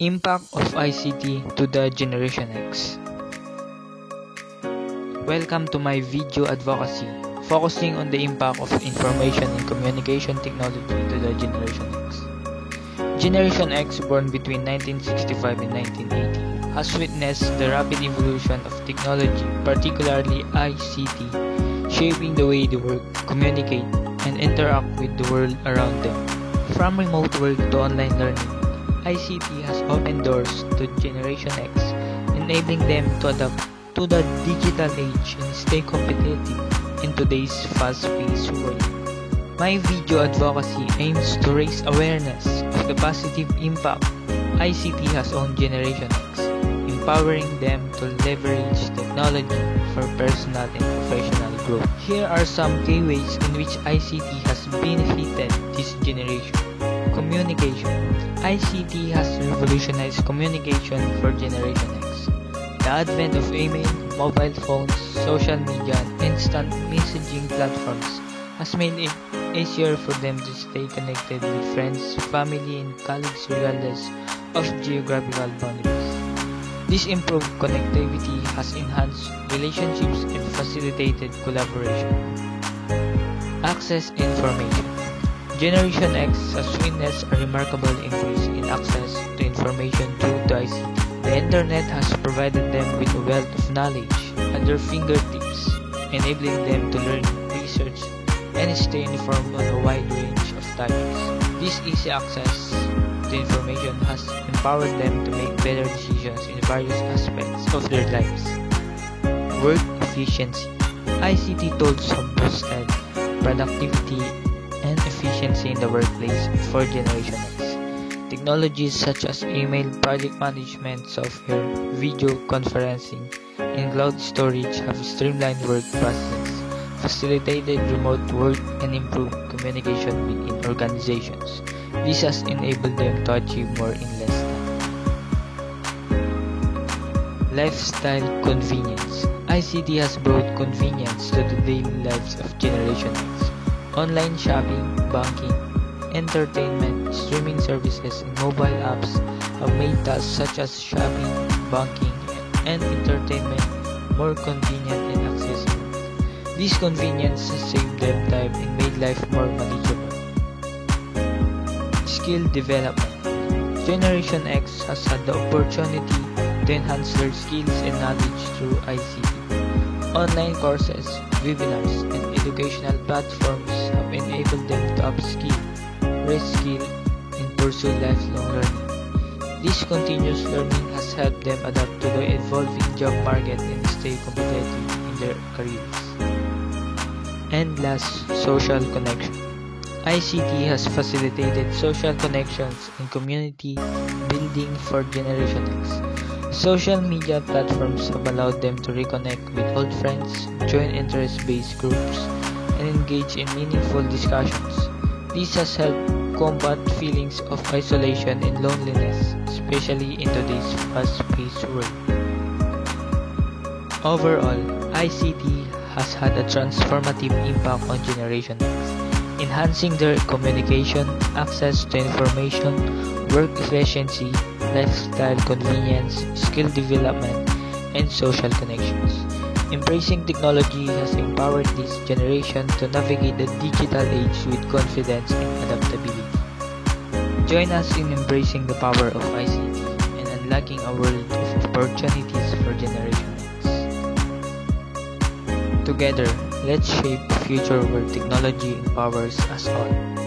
Impact of ICT to the Generation X. Welcome to my video advocacy, focusing on the impact of information and communication technology to the Generation X. Generation X, born between 1965 and 1980, has witnessed the rapid evolution of technology, particularly ICT, shaping the way they work, communicate, and interact with the world around them. From remote work to online learning, ICT has opened doors to Generation X, enabling them to adapt to the digital age and stay competitive in today's fast-paced world. My video advocacy aims to raise awareness of the positive impact ICT has on Generation X, empowering them to leverage technology for personal and professional growth. Here are some key ways in which ICT has benefited this generation. Communication. ICT has revolutionized communication for Generation X. The advent of email, mobile phones, social media, and instant messaging platforms has made it easier for them to stay connected with friends, family, and colleagues regardless of geographical boundaries. This improved connectivity has enhanced relationships and facilitated collaboration. Access information. Generation X has witnessed a remarkable increase in access to information through the ICT. The internet has provided them with a wealth of knowledge at their fingertips, enabling them to learn, research, and stay informed on a wide range of topics. This easy access to information has empowered them to make better decisions in various aspects of their lives. Work efficiency. ICT tools have boosted productivity and efficiency in the workplace for Generation X. Technologies such as email, project management software, video conferencing, and cloud storage have streamlined work processes, facilitated remote work, and improved communication within organizations. This has enabled them to achieve more in less time. Lifestyle convenience. ICT has brought convenience to the daily lives of Generation X. Online shopping, banking, entertainment, streaming services, and mobile apps have made tasks such as shopping, banking, and entertainment more convenient and accessible. This convenience has saved them time and made life more manageable. Skill development. Generation X has had the opportunity to enhance their skills and knowledge through ICT. Online courses, webinars, and educational platforms have enabled them to upskill, reskill, and pursue lifelong learning. This continuous learning has helped them adapt to the evolving job market and stay competitive in their careers. And last, social connection. ICT has facilitated social connections and community building for Generation X. Social media platforms have allowed them to reconnect with old friends, join interest-based groups, and engage in meaningful discussions. This has helped combat feelings of isolation and loneliness, especially in today's fast-paced world. Overall, ICT has had a transformative impact on Generation X, enhancing their communication, access to information, work efficiency, lifestyle convenience, skill development, and social connections. Embracing technology has empowered this generation to navigate the digital age with confidence and adaptability. Join us in embracing the power of ICT and unlocking a world of opportunities for Generation X. Together, let's shape a future where technology empowers us all.